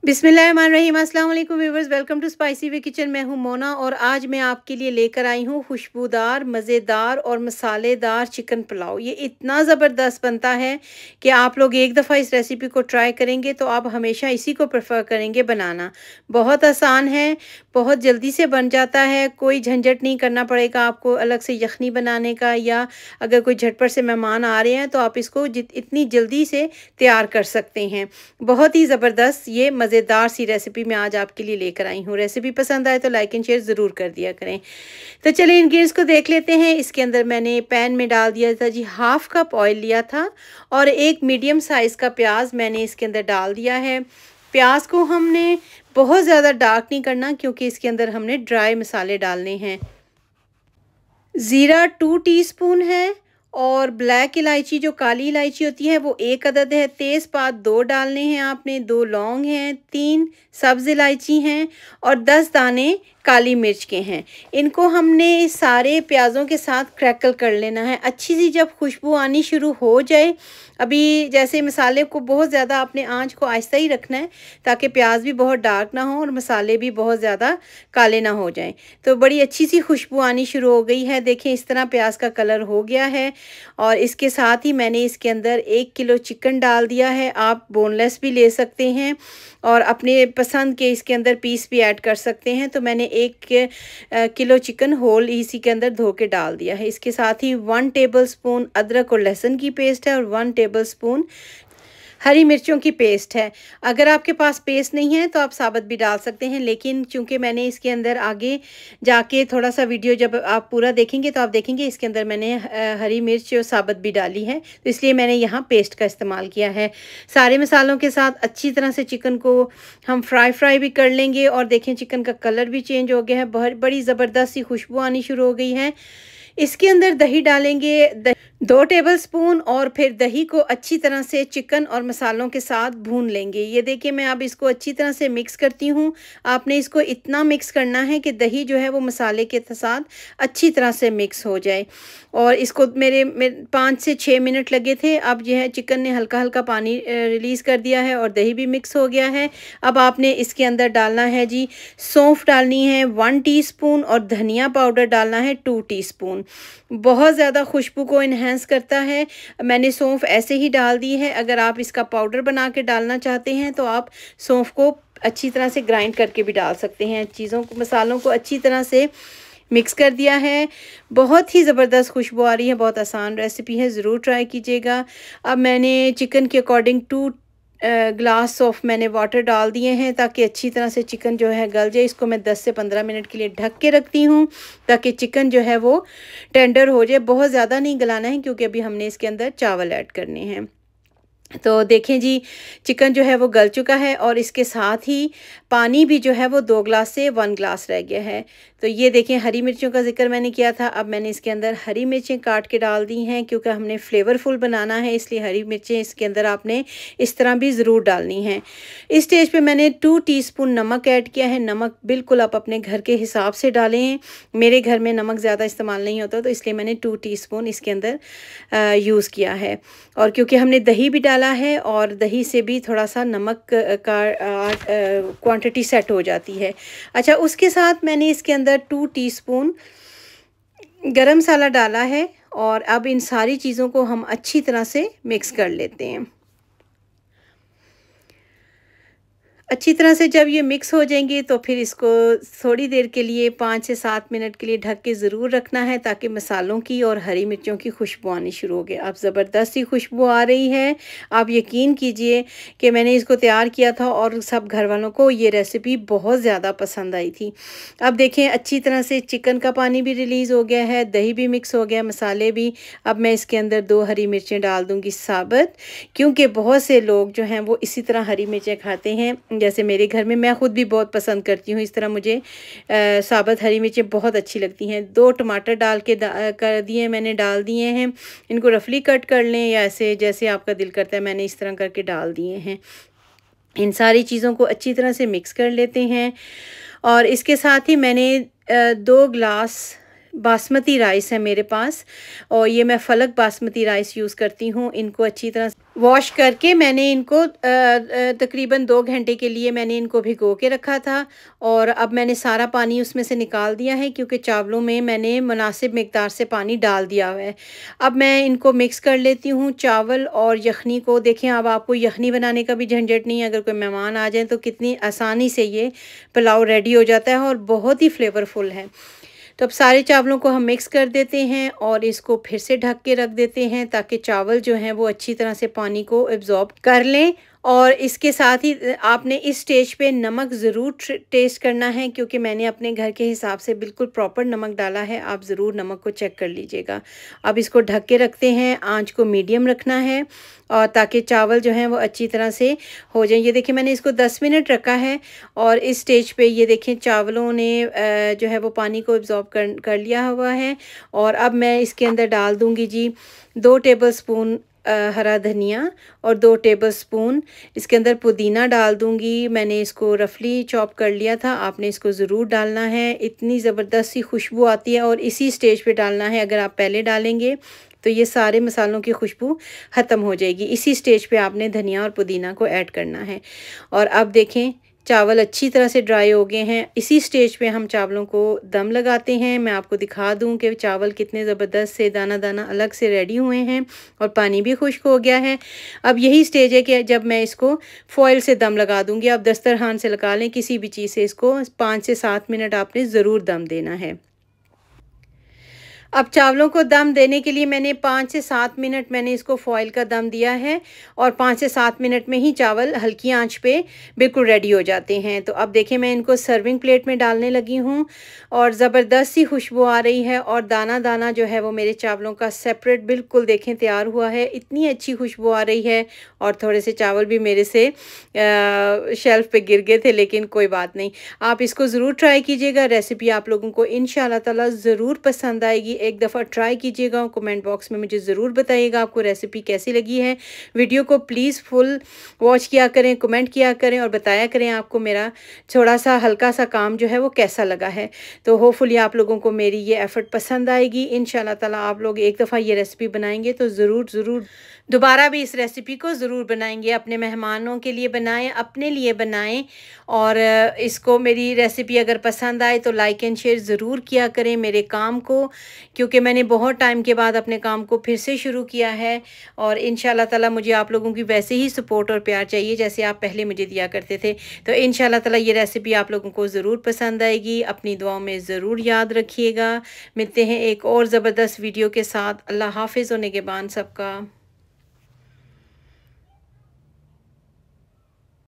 बिस्मिल्लाहिर्रहमानिर्रहीम। अस्सलाम वालेकुम viewers, welcome to Spicy Way Kitchen. मैं हूं मोना और आज मैं आपके लिए लेकर आई हूं खुशबूदार, मज़ेदार और मसालेदार चिकन पुलाव। ये इतना ज़बरदस्त बनता है कि आप लोग एक दफ़ा इस रेसिपी को ट्राई करेंगे तो आप हमेशा इसी को प्रेफर करेंगे बनाना। बहुत आसान है, बहुत जल्दी से बन जाता है, कोई झंझट नहीं करना पड़ेगा आपको अलग से यखनी बनाने का, या अगर कोई झटपट से मेहमान आ रहे हैं तो आप इसको इतनी जल्दी से तैयार कर सकते हैं। बहुत ही ज़बरदस्त ये मज़ेदार सी रेसिपी मैं आज आपके लिए लेकर आई हूँ। रेसिपी पसंद आए तो लाइक एंड शेयर ज़रूर कर दिया करें। तो चलिए इंग्रेडिएंट्स को देख लेते हैं। इसके अंदर मैंने पैन में डाल दिया था जी, हाफ़ कप ऑयल लिया था और एक मीडियम साइज़ का प्याज मैंने इसके अंदर डाल दिया है। प्याज को हमने बहुत ज़्यादा डार्क नहीं करना क्योंकि इसके अंदर हमने ड्राई मसाले डालने हैं। ज़ीरा 2 टीस्पून है और ब्लैक इलायची जो काली इलायची होती है वो 1 अदद है। तेज़पात 2 डालने हैं आपने, 2 लौंग हैं, 3 सब्ज़ इलायची हैं और 10 दाने काली मिर्च के हैं। इनको हमने सारे प्याज़ों के साथ क्रैकल कर लेना है। अच्छी सी जब खुशबू आनी शुरू हो जाए, अभी जैसे मसाले को बहुत ज़्यादा आपने आँच को आहिस्ता ही रखना है ताकि प्याज भी बहुत डार्क ना हो और मसाले भी बहुत ज़्यादा काले ना हो जाएं। तो बड़ी अच्छी सी खुशबू आनी शुरू हो गई है। देखें इस तरह प्याज का कलर हो गया है और इसके साथ ही मैंने इसके अंदर 1 किलो चिकन डाल दिया है। आप बोनलेस भी ले सकते हैं और अपने पसंद के इसके अंदर पीस भी ऐड कर सकते हैं। तो मैंने 1 किलो चिकन होल इसी के अंदर धो के डाल दिया है। इसके साथ ही 1 टेबलस्पून अदरक और लहसुन की पेस्ट है और 1 टेबलस्पून हरी मिर्चों की पेस्ट है। अगर आपके पास पेस्ट नहीं है तो आप साबुत भी डाल सकते हैं, लेकिन चूंकि मैंने इसके अंदर आगे जाके थोड़ा सा वीडियो जब आप पूरा देखेंगे तो आप देखेंगे इसके अंदर मैंने हरी मिर्च और साबुत भी डाली है, तो इसलिए मैंने यहाँ पेस्ट का इस्तेमाल किया है। सारे मसालों के साथ अच्छी तरह से चिकन को हम फ्राई भी कर लेंगे और देखें चिकन का कलर भी चेंज हो गया है, बहुत बड़ी ज़बरदस्त सी खुशबू आनी शुरू हो गई है। इसके अंदर दही डालेंगे, 2 टेबलस्पून, और फिर दही को अच्छी तरह से चिकन और मसालों के साथ भून लेंगे। ये देखिए मैं अब इसको अच्छी तरह से मिक्स करती हूँ। आपने इसको इतना मिक्स करना है कि दही जो है वो मसाले के साथ अच्छी तरह से मिक्स हो जाए। और इसको मेरे 5 से 6 मिनट लगे थे। अब जो है चिकन ने हल्का हल्का पानी रिलीज़ कर दिया है और दही भी मिक्स हो गया है। अब आपने इसके अंदर डालना है जी, सौंफ डालनी है 1 टीस्पून और धनिया पाउडर डालना है 2 टीस्पून। बहुत ज़्यादा खुशबू को इन्हेंस करता है। मैंने सौंफ ऐसे ही डाल दी है। अगर आप इसका पाउडर बना के डालना चाहते हैं तो आप सौंफ को अच्छी तरह से ग्राइंड करके भी डाल सकते हैं। चीज़ों को, मसालों को अच्छी तरह से मिक्स कर दिया है। बहुत ही ज़बरदस्त खुशबू आ रही है। बहुत आसान रेसिपी है, ज़रूर ट्राई कीजिएगा। अब मैंने चिकन के अकॉर्डिंग 2 ग्लास ऑफ मैंने वाटर डाल दिए हैं ताकि अच्छी तरह से चिकन जो है गल जाए। इसको मैं 10 से 15 मिनट के लिए ढक के रखती हूँ ताकि चिकन जो है वो टेंडर हो जाए। बहुत ज़्यादा नहीं गलाना है क्योंकि अभी हमने इसके अंदर चावल ऐड करने हैं। तो देखें जी, चिकन जो है वो गल चुका है और इसके साथ ही पानी भी जो है वो 2 ग्लास से 1 ग्लास रह गया है। तो ये देखें, हरी मिर्चों का ज़िक्र मैंने किया था। अब मैंने इसके अंदर हरी मिर्चें काट के डाल दी हैं क्योंकि हमने फ्लेवरफुल बनाना है, इसलिए हरी मिर्चें इसके अंदर आपने इस तरह भी ज़रूर डालनी हैं। इस स्टेज पे मैंने 2 टीस्पून नमक ऐड किया है। नमक बिल्कुल आप अपने घर के हिसाब से डालें। मेरे घर में नमक ज़्यादा इस्तेमाल नहीं होता तो इसलिए मैंने 2 टीस्पून इसके अंदर यूज़ किया है। और क्योंकि हमने दही भी डाला है और दही से भी थोड़ा सा नमक का क्वांटिटी सेट हो जाती है। अच्छा, उसके साथ मैंने इसके अंदर 2 टीस्पून गरम मसाला डाला है और अब इन सारी चीज़ों को हम अच्छी तरह से मिक्स कर लेते हैं। अच्छी तरह से जब ये मिक्स हो जाएंगे तो फिर इसको थोड़ी देर के लिए 5 से 7 मिनट के लिए ढक के ज़रूर रखना है ताकि मसालों की और हरी मिर्चों की खुशबू आनी शुरू हो गई। अब ज़बरदस्त सी खुशबू आ रही है। आप यकीन कीजिए कि मैंने इसको तैयार किया था और सब घर वालों को ये रेसिपी बहुत ज़्यादा पसंद आई थी। अब देखें अच्छी तरह से चिकन का पानी भी रिलीज़ हो गया है, दही भी मिक्स हो गया, मसाले भी। अब मैं इसके अंदर 2 हरी मिर्चें डाल दूँगी साबुत, क्योंकि बहुत से लोग जो हैं वो इसी तरह हरी मिर्चें खाते हैं। जैसे मेरे घर में मैं ख़ुद भी बहुत पसंद करती हूँ इस तरह। मुझे साबुत हरी मिर्चें बहुत अच्छी लगती हैं। 2 टमाटर डाल के कर दिए, मैंने डाल दिए हैं। इनको रफली कट कर लें या ऐसे जैसे आपका दिल करता है, मैंने इस तरह करके डाल दिए हैं। इन सारी चीज़ों को अच्छी तरह से मिक्स कर लेते हैं और इसके साथ ही मैंने 2 ग्लास बासमती राइस है मेरे पास, और ये मैं फलक बासमती राइस यूज़ करती हूँ। इनको अच्छी तरह वॉश करके मैंने इनको तकरीबन 2 घंटे के लिए मैंने इनको भिगो के रखा था, और अब मैंने सारा पानी उसमें से निकाल दिया है क्योंकि चावलों में मैंने मुनासिब मिक़दार से पानी डाल दिया हुआ है। अब मैं इनको मिक्स कर लेती हूँ चावल और यखनी को। देखें, अब आपको यखनी बनाने का भी झंझट नहीं है। अगर कोई मेहमान आ जाए तो कितनी आसानी से ये पुलाव रेडी हो जाता है और बहुत ही फ्लेवरफुल है। तो अब सारे चावलों को हम मिक्स कर देते हैं और इसको फिर से ढक के रख देते हैं ताकि चावल जो हैं वो अच्छी तरह से पानी को एब्ज़ॉर्ब कर लें। और इसके साथ ही आपने इस स्टेज पे नमक ज़रूर टेस्ट करना है, क्योंकि मैंने अपने घर के हिसाब से बिल्कुल प्रॉपर नमक डाला है। आप ज़रूर नमक को चेक कर लीजिएगा। अब इसको ढक के रखते हैं, आंच को मीडियम रखना है और ताकि चावल जो हैं वो अच्छी तरह से हो जाए। ये देखिए, मैंने इसको 10 मिनट रखा है और इस स्टेज पे ये देखें चावलों ने जो है वो पानी को एब्ज़ॉर्ब कर लिया हुआ है। और अब मैं इसके अंदर डाल दूँगी जी 2 टेबलस्पून हरा धनिया और 2 टेबलस्पून इसके अंदर पुदीना डाल दूँगी। मैंने इसको रफली चॉप कर लिया था, आपने इसको ज़रूर डालना है। इतनी ज़बरदस्त सी खुशबू आती है और इसी स्टेज पे डालना है। अगर आप पहले डालेंगे तो ये सारे मसालों की खुशबू ख़त्म हो जाएगी। इसी स्टेज पे आपने धनिया और पुदीना को ऐड करना है। और अब देखें चावल अच्छी तरह से ड्राई हो गए हैं। इसी स्टेज पे हम चावलों को दम लगाते हैं। मैं आपको दिखा दूं कि चावल कितने ज़बरदस्त से दाना दाना अलग से रेडी हुए हैं और पानी भी खुश्क हो गया है। अब यही स्टेज है कि जब मैं इसको फॉइल से दम लगा दूंगी। आप दस्तरखान से लगा लें, किसी भी चीज़ से इसको 5 से 7 मिनट आपने ज़रूर दम देना है। अब चावलों को दम देने के लिए मैंने 5 से 7 मिनट मैंने इसको फॉइल का दम दिया है और 5 से 7 मिनट में ही चावल हल्की आंच पे बिल्कुल रेडी हो जाते हैं। तो अब देखें, मैं इनको सर्विंग प्लेट में डालने लगी हूँ और ज़बरदस्त सी खुशबू आ रही है और दाना दाना जो है वो मेरे चावलों का सेपरेट बिल्कुल देखें तैयार हुआ है। इतनी अच्छी खुशबू आ रही है और थोड़े से चावल भी मेरे से शेल्फ़ पे गिर गए थे, लेकिन कोई बात नहीं। आप इसको ज़रूर ट्राई कीजिएगा। रेसिपी आप लोगों को इंशाल्लाह ताला ज़रूर पसंद आएगी। एक दफ़ा ट्राई कीजिएगा, कमेंट बॉक्स में मुझे ज़रूर बताइएगा आपको रेसिपी कैसी लगी है। वीडियो को प्लीज़ फुल वॉच किया करें, कमेंट किया करें और बताया करें आपको मेरा थोड़ा सा हल्का सा काम जो है वो कैसा लगा है। तो होपफुली आप लोगों को मेरी ये एफ़र्ट पसंद आएगी। इंशाल्लाह ताला आप लोग एक दफ़ा ये रेसिपी बनाएंगे तो ज़रूर दोबारा भी इस रेसिपी को ज़रूर बनाएंगे। अपने मेहमानों के लिए बनाएं, अपने लिए बनाएं। और इसको मेरी रेसिपी अगर पसंद आए तो लाइक एंड शेयर ज़रूर किया करें मेरे काम को, क्योंकि मैंने बहुत टाइम के बाद अपने काम को फिर से शुरू किया है। और इंशाल्लाह ताला मुझे आप लोगों की वैसे ही सपोर्ट और प्यार चाहिए जैसे आप पहले मुझे दिया करते थे। तो इंशाल्लाह ताला ये रेसिपी आप लोगों को ज़रूर पसंद आएगी। अपनी दुआओं में ज़रूर याद रखिएगा। मिलते हैं एक और ज़बरदस्त वीडियो के साथ। अल्लाह हाफ़िज़ और निगहबान सबका।